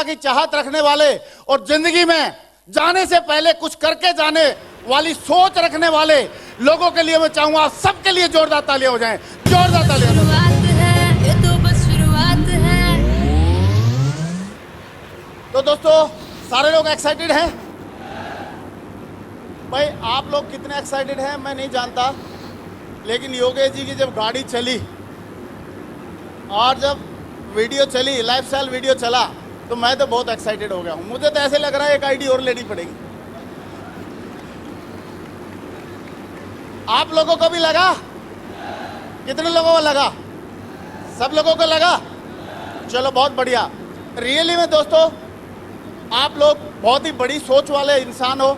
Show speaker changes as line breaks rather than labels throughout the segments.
सफलता की चाहत रखने वाले और जिंदगी में जाने से पहले कुछ करके जाने वाली सोच रखने वाले लोगों के लिए मैं चाहूंगा सबके लिए जोरदार तालियां हो जाएं, जोरदार तालियां।
शुरुआत है, ये तो बस शुरुआत है।
तो दोस्तों, सारे लोग एक्साइटेड हैं? भाई आप लोग कितने एक्साइटेड हैं मैं नहीं जानता, लेकिन योगेश जी की जब गाड़ी चली और जब वीडियो चली, लाइफस्टाइल वीडियो चला, तो मैं तो बहुत एक्साइटेड हो गया हूँ। मुझे तो ऐसे लग रहा है एक आईडी और लेनी पड़ेगी। आप लोगों को भी लगा? कितने लोगों को लगा? सब लोगों को लगा? चलो बहुत बढ़िया। रियली में दोस्तों, आप लोग बहुत ही बड़ी सोच वाले इंसान हो,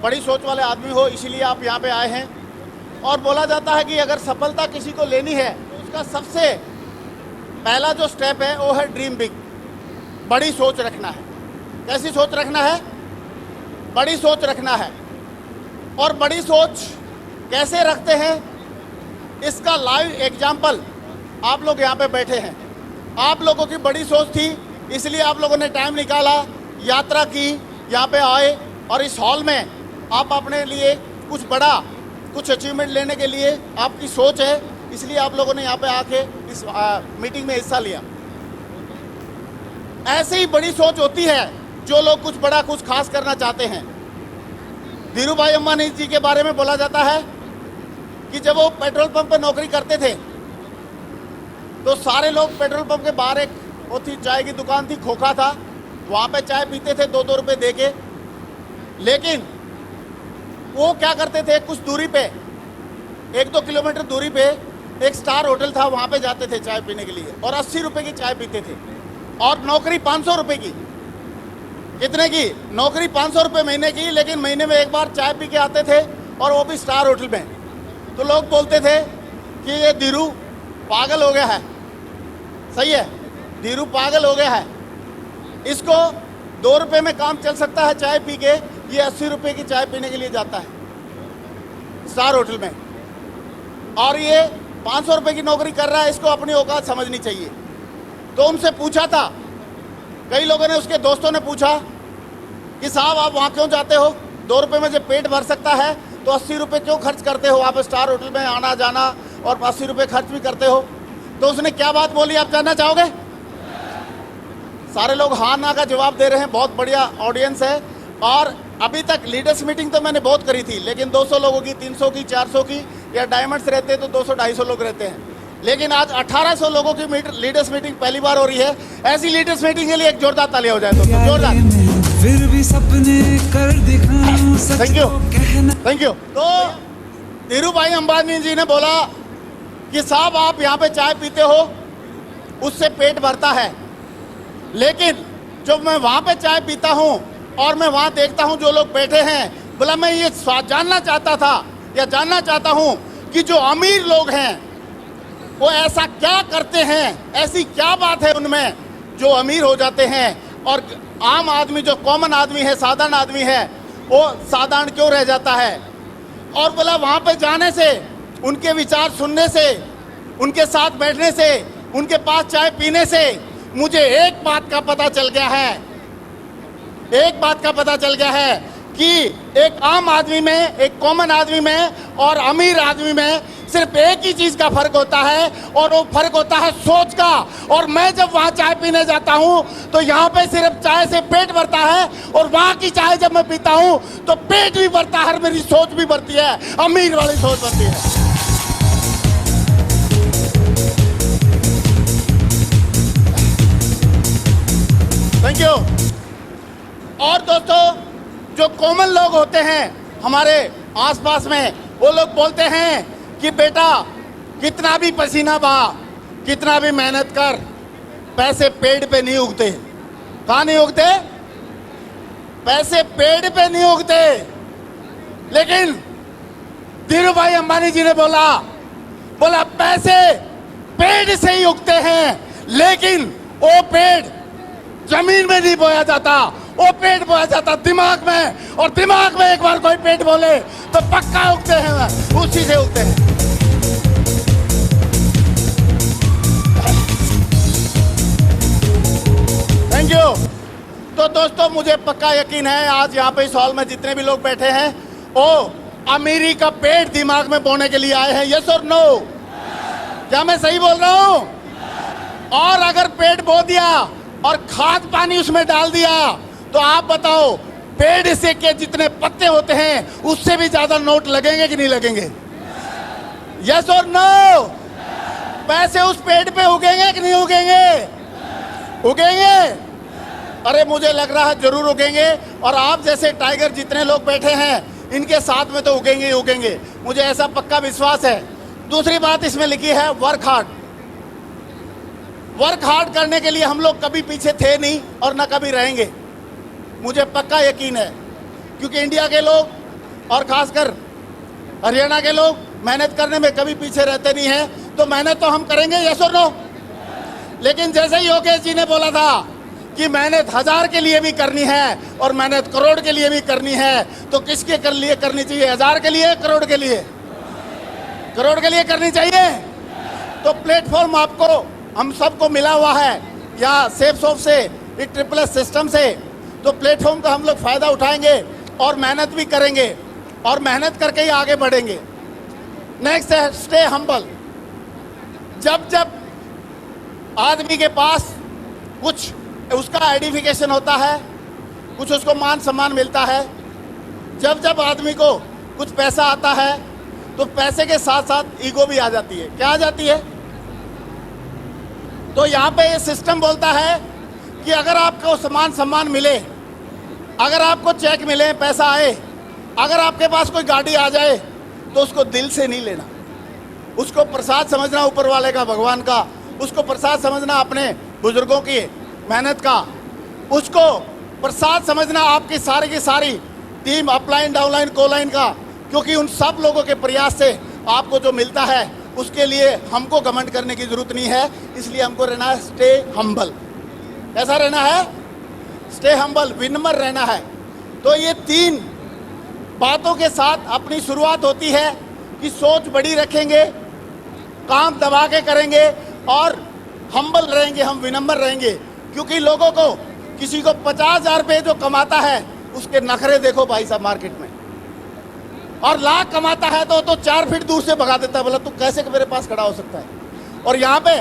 बड़ी सोच वाले आदमी हो, इसीलिए आप यहाँ पे आए हैं। और बोला जाता है कि अगर सफलता किसी को लेनी है तो उसका सबसे पहला जो स्टेप है वो है ड्रीम बिग, बड़ी सोच रखना है। कैसी सोच रखना है? बड़ी सोच रखना है। और बड़ी सोच कैसे रखते हैं, इसका लाइव एग्जाम्पल आप लोग यहाँ पे बैठे हैं। आप लोगों की बड़ी सोच थी, इसलिए आप लोगों ने टाइम निकाला, यात्रा की, यहाँ पे आए और इस हॉल में आप अपने लिए कुछ बड़ा, कुछ अचीवमेंट लेने के लिए आपकी सोच है, इसलिए आप लोगों ने यहाँ पे आके इस मीटिंग में हिस्सा लिया। ऐसे ही बड़ी सोच होती है जो लोग कुछ बड़ा, कुछ खास करना चाहते हैं। धीरू भाई अंबानी जी के बारे में बोला जाता है कि जब वो पेट्रोल पंप पे नौकरी करते थे तो सारे लोग पेट्रोल पंप के बाहर एक वो थी चाय की दुकान थी, खोखा था, वहाँ पे चाय पीते थे 2-2 रुपए दे के। लेकिन वो क्या करते थे, कुछ दूरी पे, 1-2 किलोमीटर दूरी पे एक स्टार होटल था, वहाँ पे जाते थे चाय पीने के लिए और 80 रुपए की चाय पीते थे। और नौकरी 500 रुपए की। कितने की नौकरी? 500 रुपए महीने की, लेकिन महीने में एक बार चाय पी के आते थे और वो भी स्टार होटल में। तो लोग बोलते थे कि ये धीरू पागल हो गया है। सही है, धीरू पागल हो गया है, इसको 2 रुपए में काम चल सकता है चाय पी के, ये 80 रुपए की चाय पीने के लिए जाता है स्टार होटल में, और ये 500 रुपए की नौकरी कर रहा है। इसको अपनी औकात समझनी चाहिए। तो उनसे पूछा था, कई लोगों ने, उसके दोस्तों ने पूछा कि साहब आप वहाँ क्यों जाते हो, 2 रुपए में जब पेट भर सकता है तो 80 रुपए क्यों खर्च करते हो, आप स्टार होटल में आना जाना और 80 रुपए खर्च भी करते हो। तो उसने क्या बात बोली, आप जानना चाहोगे? सारे लोग हाँ ना का जवाब दे रहे हैं, बहुत बढ़िया ऑडियंस है। और अभी तक लीडर्स मीटिंग तो मैंने बहुत करी थी, लेकिन 200 लोगों की, 300 की, 400 की, या डायमंड्स रहते तो 200-250 लोग रहते हैं। लेकिन आज 1800 लोगों की लीडर्स मीटिंग पहली बार हो रही है। ऐसी लीडर्स मीटिंग के लिए एक जोरदार ताली हो जाए दोस्तों, जोरदार।
फिर भी सपने कर दिखाऊं, सच
थैंक यू,
तो कहना।
Thank you. तो धीरू भाई अंबानी जी ने बोला कि साहब आप यहाँ पे चाय पीते हो, उससे पेट भरता है, लेकिन जब मैं वहाँ पे चाय पीता हूँ और मैं वहाँ देखता हूँ जो लोग बैठे हैं, बोला मैं ये जानना चाहता था या जानना चाहता हूँ कि जो अमीर लोग हैं वो ऐसा क्या करते हैं, ऐसी क्या बात है उनमें जो अमीर हो जाते हैं, और आम आदमी, जो कॉमन आदमी है, साधारण आदमी है, वो साधारण क्यों रह जाता है। और बोला वहाँ पे जाने से, उनके विचार सुनने से, उनके साथ बैठने से, उनके पास चाय पीने से मुझे एक बात का पता चल गया है, एक बात का पता चल गया है कि एक आम आदमी में, एक कॉमन आदमी में और अमीर आदमी में सिर्फ एक ही चीज का फर्क होता है, और वो फर्क होता है सोच का। और मैं जब वहाँ चाय पीने जाता हूँ तो यहाँ पे सिर्फ चाय से पेट भरता है, और वहाँ की चाय जब मैं पीता हूँ तो पेट भी भरता है, मेरी सोच भी बढ़ती है, अमीर वाली सोच बनती है। Thank you. और दोस्तों, जो कॉमन लोग होते हैं हमारे आसपास में, वो लोग बोलते हैं कि बेटा कितना भी पसीना बहा, कितना भी मेहनत कर, पैसे पेड़ पे नहीं उगते। कहाँ नहीं उगते? पैसे पेड़ पे नहीं उगते। लेकिन धीरू भाई अंबानी जी ने बोला पैसे पेड़ से ही उगते हैं, लेकिन वो पेड़ जमीन में नहीं बोया जाता, वो पेड़ बोया जाता दिमाग में, और दिमाग में एक बार कोई पेड़ बोले तो पक्का उगते हैं, उसी से उगते हैं। Thank thank you. तो दोस्तों, मुझे पक्का यकीन है आज यहाँ पे इस हॉल में जितने भी लोग बैठे हैं वो अमीरी का पेट दिमाग में बोने के लिए आए हैं। यस और नो? क्या मैं सही बोल रहा हूँ? और अगर पेट बो दिया और खाद पानी उसमें डाल दिया तो आप बताओ, पेड़ से के जितने पत्ते होते हैं उससे भी ज्यादा नोट लगेंगे कि नहीं लगेंगे? यस और नो? पैसे उस पेड़ पे उगेंगे कि नहीं उगेंगे? उगेंगे। अरे मुझे लग रहा है जरूर उगेंगे, और आप जैसे टाइगर जितने लोग बैठे हैं इनके साथ में तो उगेंगे ही उगेंगे, मुझे ऐसा पक्का विश्वास है। दूसरी बात इसमें लिखी है वर्क हार्ड। वर्क हार्ड करने के लिए हम लोग कभी पीछे थे नहीं और ना कभी रहेंगे, मुझे पक्का यकीन है, क्योंकि इंडिया के लोग और खासकर हरियाणा के लोग मेहनत करने में कभी पीछे रहते नहीं हैं। तो मेहनत तो हम करेंगे, यस और नो? लेकिन जैसे ही योगेश जी ने बोला था कि मेहनत 1000 के लिए भी करनी है और मेहनत करोड़ के लिए भी करनी है, तो किसके कर लिए करनी चाहिए? 1000 के लिए, करोड़ के लिए? करोड़ के लिए करनी चाहिए। तो प्लेटफॉर्म आपको हम सबको मिला हुआ है या सेफ सॉफ्ट से, ट्रिपल सिस्टम से, तो प्लेटफॉर्म का हम लोग फायदा उठाएंगे और मेहनत भी करेंगे और मेहनत करके ही आगे बढ़ेंगे। नेक्स्ट है स्टे हम्बल। जब जब आदमी के पास कुछ उसका आइडेंटिफिकेशन होता है, कुछ उसको मान सम्मान मिलता है, जब जब आदमी को कुछ पैसा आता है तो पैसे के साथ साथ ईगो भी आ जाती है। क्या आ जाती है? तो यहाँ पे ये सिस्टम बोलता है कि अगर आपको समान सम्मान मिले, अगर आपको चेक मिले, पैसा आए, अगर आपके पास कोई गाड़ी आ जाए तो उसको दिल से नहीं लेना, उसको प्रसाद समझना ऊपर वाले का, भगवान का, उसको प्रसाद समझना अपने बुजुर्गों की मेहनत का, उसको प्रसाद समझना आपकी सारी की सारी टीम अपलाइन डाउनलाइन कोलाइन का, क्योंकि उन सब लोगों के प्रयास से आपको जो मिलता है उसके लिए हमको घमंड करने की जरूरत नहीं है। इसलिए हमको रहना है स्टे हम्बल। कैसा रहना है? स्टे हम्बल, विनम्र रहना है। तो ये 3 बातों के साथ अपनी शुरुआत होती है कि सोच बड़ी रखेंगे, काम दबा के करेंगे और हम्बल रहेंगे, हम विनम्र रहेंगे। क्योंकि लोगों को, किसी को 50,000 रुपये जो कमाता है उसके नखरे देखो भाई साहब मार्केट में, और लाख कमाता है तो 4 फीट दूर से भगा देता है, बोला तू कैसे मेरे पास खड़ा हो सकता है। और यहाँ पे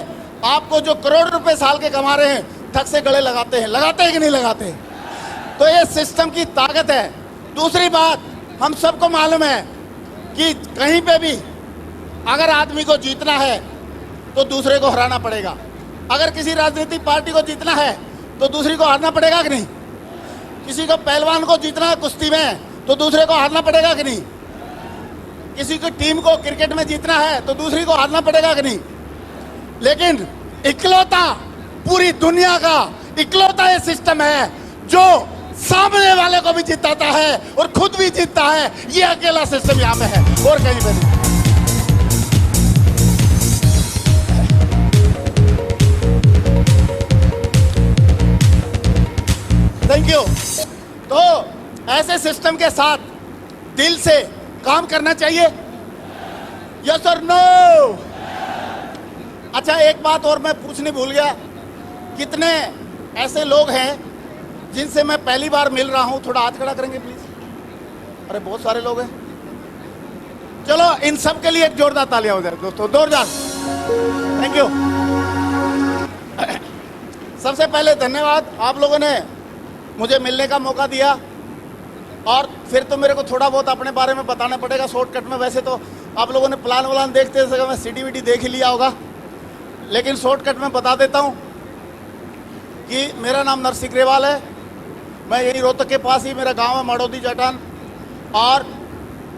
आपको जो करोड़ रुपए साल के कमा रहे हैं ठग से गले लगाते हैं, लगाते हैं कि नहीं लगाते? तो ये सिस्टम की ताकत है। दूसरी बात, हम सबको मालूम है कि कहीं पे भी अगर आदमी को जीतना है तो दूसरे को हराना पड़ेगा। अगर किसी राजनीतिक पार्टी को जीतना है तो दूसरी को हारना पड़ेगा कि नहीं? किसी को पहलवान को जीतना है कुश्ती में तो दूसरे को हारना पड़ेगा कि नहीं? किसी की टीम को क्रिकेट में जीतना है तो दूसरी को हारना पड़ेगा कि नहीं? लेकिन इकलौता, पूरी दुनिया का इकलौता ये सिस्टम है जो सामने वाले को भी जिताता है और खुद भी जीतता है। ये अकेला सिस्टम यहाँ पे है और कहीं पे नहीं। Thank you. तो ऐसे सिस्टम के साथ दिल से काम करना चाहिए, यस और नो? अच्छा, एक बात और मैं पूछने भूल गया, कितने ऐसे लोग हैं जिनसे मैं पहली बार मिल रहा हूं? थोड़ा हाथ खड़ा करेंगे प्लीज। अरे बहुत सारे लोग हैं। चलो इन सब के लिए एक जोरदार तालियां हो जाए दोस्तों, जोरदार। Thank you. सबसे पहले धन्यवाद, आप लोगों ने मुझे मिलने का मौका दिया, और फिर तो मेरे को थोड़ा बहुत अपने बारे में बताना पड़ेगा शॉर्टकट में। वैसे तो आप लोगों ने प्लान व्लान देखते मैं सीडी देख ही लिया होगा, लेकिन शॉर्टकट में बता देता हूँ कि मेरा नाम नरसिंह ग्रेवाल है। मैं यही रोहतक के पास ही मेरा गांव है, मड़ौदी चट्टान। और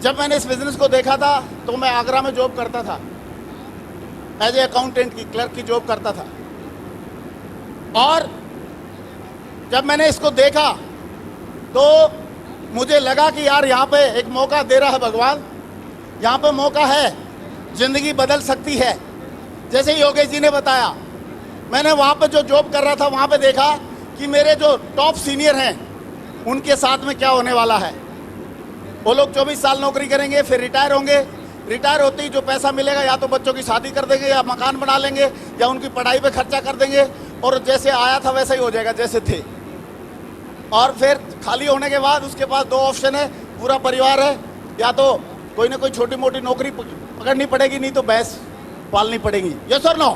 जब मैंने इस बिज़नेस को देखा था तो मैं आगरा में जॉब करता था, एज ए अकाउंटेंट की, क्लर्क की जॉब करता था। और जब मैंने इसको देखा तो मुझे लगा कि यार यहाँ पे एक मौका दे रहा है भगवान, यहाँ पे मौका है, ज़िंदगी बदल सकती है। जैसे योगेश जी ने बताया, मैंने वहाँ पे जो जॉब कर रहा था वहाँ पे देखा कि मेरे जो टॉप सीनियर हैं उनके साथ में क्या होने वाला है। वो लोग 24 साल नौकरी करेंगे, फिर रिटायर होंगे। रिटायर होते ही जो पैसा मिलेगा या तो बच्चों की शादी कर देंगे, या मकान बना लेंगे, या उनकी पढ़ाई पे खर्चा कर देंगे। और जैसे आया था वैसा ही हो जाएगा जैसे थे। और फिर खाली होने के बाद उसके पास दो ऑप्शन है, पूरा परिवार है, या तो कोई ना कोई छोटी मोटी नौकरी पकड़नी पड़ेगी, नहीं तो भैंस पालनी पड़ेगी। यस और नो?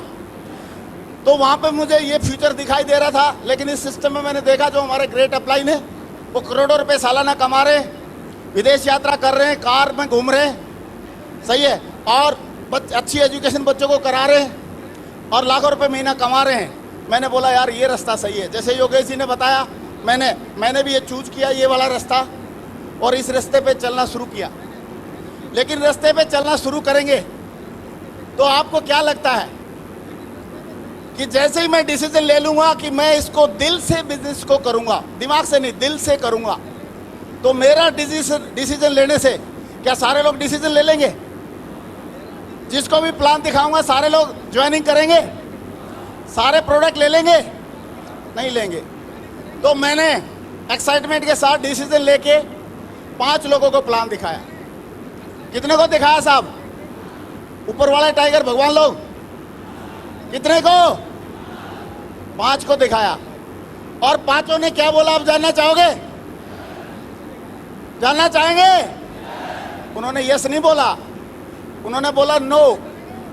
तो वहाँ पे मुझे ये फ्यूचर दिखाई दे रहा था, लेकिन इस सिस्टम में मैंने देखा जो हमारे ग्रेट अपलाइन है वो करोड़ों रुपए सालाना कमा रहे हैं, विदेश यात्रा कर रहे हैं, कार में घूम रहे हैं, सही है, और अच्छी एजुकेशन बच्चों को करा रहे हैं और लाखों रुपए महीना कमा रहे हैं। मैंने बोला यार ये रास्ता सही है। जैसे योगेश जी ने बताया, मैंने भी ये चूज किया, ये वाला रास्ता, और इस रास्ते पे चलना शुरू किया। लेकिन रास्ते पे चलना शुरू करेंगे तो आपको क्या लगता है कि जैसे ही मैं डिसीजन ले लूंगा कि मैं इसको दिल से बिजनेस को करूंगा, दिमाग से नहीं दिल से करूंगा, तो मेरा डिसीजन लेने से क्या सारे लोग डिसीजन ले लेंगे? जिसको भी प्लान दिखाऊंगा सारे लोग ज्वाइनिंग करेंगे? सारे प्रोडक्ट ले लेंगे? नहीं लेंगे। तो मैंने एक्साइटमेंट के साथ डिसीजन लेके 5 लोगों को प्लान दिखाया। कितने को दिखाया साहब? ऊपर वाले टाइगर भगवान लोग कितने को? 5 को दिखाया। और 5 ने क्या बोला आप जानना चाहोगे? जानना चाहेंगे? उन्होंने यस नहीं बोला, उन्होंने बोला नो।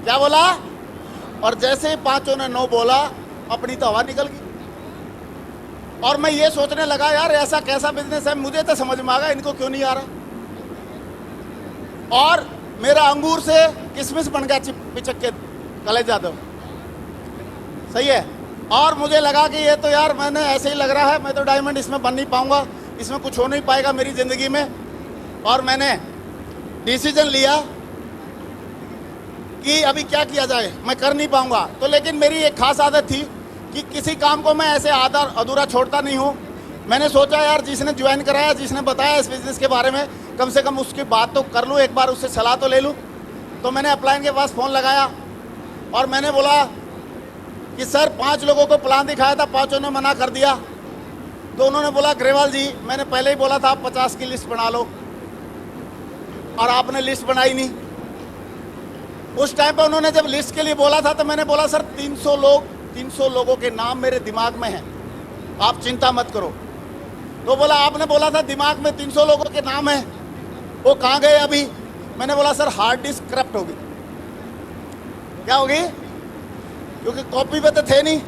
क्या बोला? और जैसे ही 5 ने नो बोला, अपनी तो हवा निकल गई। और मैं ये सोचने लगा यार ऐसा कैसा बिजनेस है, मुझे तो समझ में आ गया, इनको क्यों नहीं आ रहा। और मेरा अंगूर से किशमिश बन गया पिचक के कलेजा जादव, सही है। और मुझे लगा कि ये तो यार मैंने ऐसे ही लग रहा है, मैं तो डायमंड इसमें बन नहीं पाऊंगा, इसमें कुछ हो नहीं पाएगा मेरी ज़िंदगी में। और मैंने डिसीजन लिया कि अभी क्या किया जाए, मैं कर नहीं पाऊंगा। तो लेकिन मेरी एक खास आदत थी कि किसी काम को मैं ऐसे अधूरा छोड़ता नहीं हूँ। मैंने सोचा यार जिसने ज्वाइन कराया, जिसने बताया इस बिज़नेस के बारे में, कम से कम उसकी बात तो कर लूँ, एक बार उससे सलाह तो ले लूँ। तो मैंने अपलाइन के पास फ़ोन लगाया और मैंने बोला कि सर 5 लोगों को प्लान दिखाया था, 5 ने मना कर दिया। तो उन्होंने बोला ग्रेवाल जी मैंने पहले ही बोला था आप 50 की लिस्ट बना लो, और आपने लिस्ट बनाई नहीं। उस टाइम पे उन्होंने जब लिस्ट के लिए बोला था तो मैंने बोला सर 300 लोगों के नाम मेरे दिमाग में हैं, आप चिंता मत करो। तो बोला आपने बोला था दिमाग में 300 लोगों के नाम हैं, वो कहाँ गए अभी? मैंने बोला सर हार्ड डिस्क करप्ट होगी। क्या होगी? क्योंकि कॉपी पे तो थे नहीं।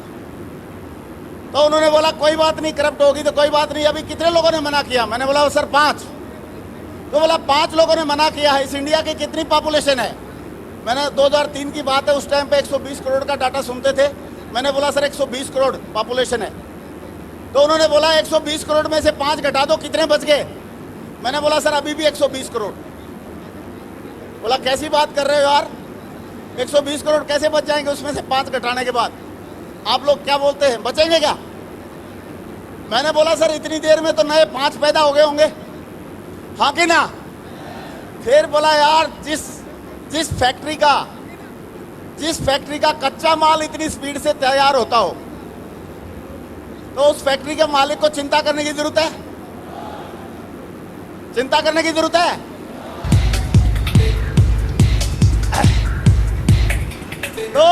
तो उन्होंने बोला कोई बात नहीं, करप्ट होगी तो कोई बात नहीं। अभी कितने लोगों ने मना किया? मैंने बोला सर 5। तो बोला 5 लोगों ने मना किया है। इस इंडिया की कितनी पॉपुलेशन है? मैंने 2003 की बात है, उस टाइम पे 120 करोड़ का डाटा सुनते थे। मैंने बोला सर 120 करोड़ पॉपुलेशन है। तो उन्होंने बोला 120 करोड़ में से 5 घटा दो, कितने बच गए? मैंने बोला सर अभी भी 120 करोड़। बोला कैसी बात कर रहे हो यार, 120 करोड़ कैसे बच जाएंगे उसमें से 5 घटाने के बाद? आप लोग क्या बोलते हैं, बचेंगे क्या? मैंने बोला सर इतनी देर में तो नए 5 पैदा हो गए होंगे, हाँ कि ना? फिर बोला यार जिस फैक्ट्री का कच्चा माल इतनी स्पीड से तैयार होता हो तो उस फैक्ट्री के मालिक को चिंता करने की जरूरत है? चिंता करने की जरूरत है? तो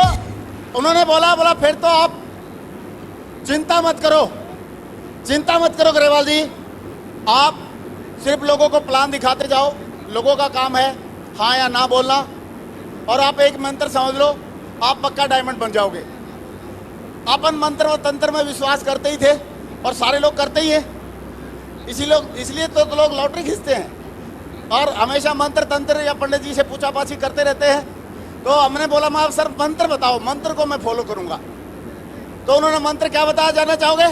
उन्होंने बोला फिर तो आप चिंता मत करो ग्रेवाल जी, आप सिर्फ लोगों को प्लान दिखाते जाओ, लोगों का काम है हाँ या ना बोलना, और आप एक मंत्र समझ लो, आप पक्का डायमंड बन जाओगे। अपन मंत्र व तंत्र में विश्वास करते ही थे और सारे लोग करते ही हैं, इसलिए तो लोग लॉटरी खींचते हैं और हमेशा मंत्र तंत्र या पंडित जी से पूछापाछी करते रहते हैं। तो हमने बोला मैं सर मंत्र बताओ, मंत्र को मैं फॉलो करूंगा। तो उन्होंने मंत्र क्या बताया, जानना चाहोगे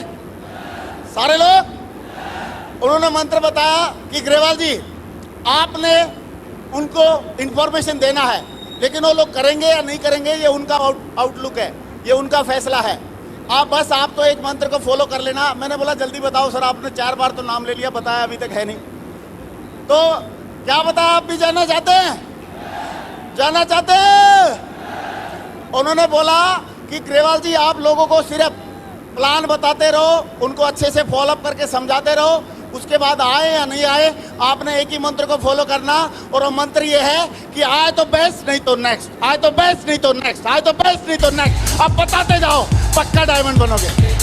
सारे लोग? उन्होंने मंत्र बताया कि ग्रेवाल जी आपने उनको इंफॉर्मेशन देना है, लेकिन वो लोग करेंगे या नहीं करेंगे ये उनका आउटलुक है, ये उनका फैसला है। आप तो एक मंत्र को फॉलो कर लेना। मैंने बोला जल्दी बताओ सर, आपने 4 बार तो नाम ले लिया, बताया अभी तक है नहीं। तो क्या बताया, आप भी जानना चाहते हैं? जानना चाहते हैं? उन्होंने बोला कि ग्रेवाल जी आप लोगों को सिर्फ प्लान बताते रहो, उनको अच्छे से फॉलोअप करके समझाते रहो, उसके बाद आए या नहीं आए, आपने एक ही मंत्र को फॉलो करना, और वो मंत्र ये है कि आए तो बेस्ट, नहीं तो नेक्स्ट, आए तो बेस्ट, नहीं तो नेक्स्ट, आए तो बेस्ट, नहीं तो नेक्स्ट। आप बताते जाओ, पक्का डायमंड बनोगे।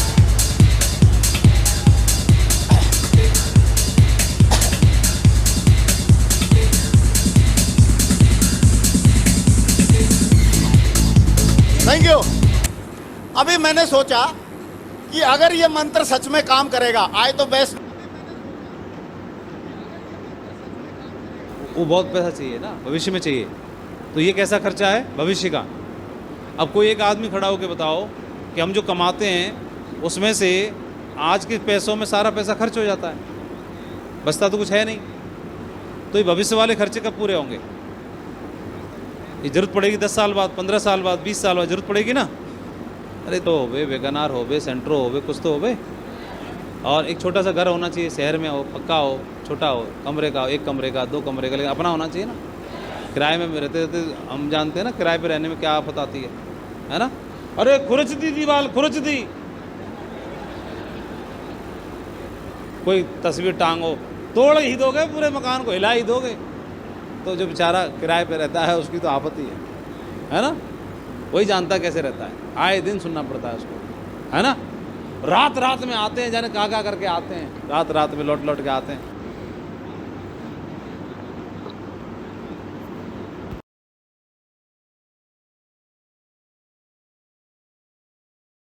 Thank you. अभी मैंने सोचा कि अगर ये मंत्र सच में काम करेगा, आए तो बेस्ट,
वो बहुत पैसा चाहिए ना, भविष्य में चाहिए। तो ये कैसा खर्चा है? भविष्य का। अब कोई एक आदमी खड़ा होकर बताओ कि हम जो कमाते हैं उसमें से आज के पैसों में सारा पैसा खर्च हो जाता है, बचता तो कुछ है नहीं, तो ये भविष्य वाले खर्चे कब पूरे होंगे? ये जरूरत पड़ेगी 10 साल बाद, 15 साल बाद, 20 साल बाद जरूरत पड़ेगी ना। अरे तो होवे वेगनार होवे, सेंट्रो होवे, कुछ तो होवे। और एक छोटा सा घर होना चाहिए, शहर में हो, पक्का हो, छोटा हो, कमरे का हो, 1 कमरे का, 2 कमरे का, लेकिन अपना होना चाहिए ना। किराए में रहते रहते हम जानते हैं ना किराए पे रहने में क्या आफत आती है ना। अरे खुरच दी दीवार, खुरच दी, कोई तस्वीर टांगो, तोड़ ही दोगे, पूरे मकान को हिला ही दोगे। तो जो बेचारा किराए पे रहता है उसकी तो आफत ही है ना। वही जानता कैसे रहता है, आए दिन सुनना पड़ता है उसको, है ना। रात रात में आते हैं, जाने कहाँ करके आते हैं, रात रात में लौट लौट के आते हैं।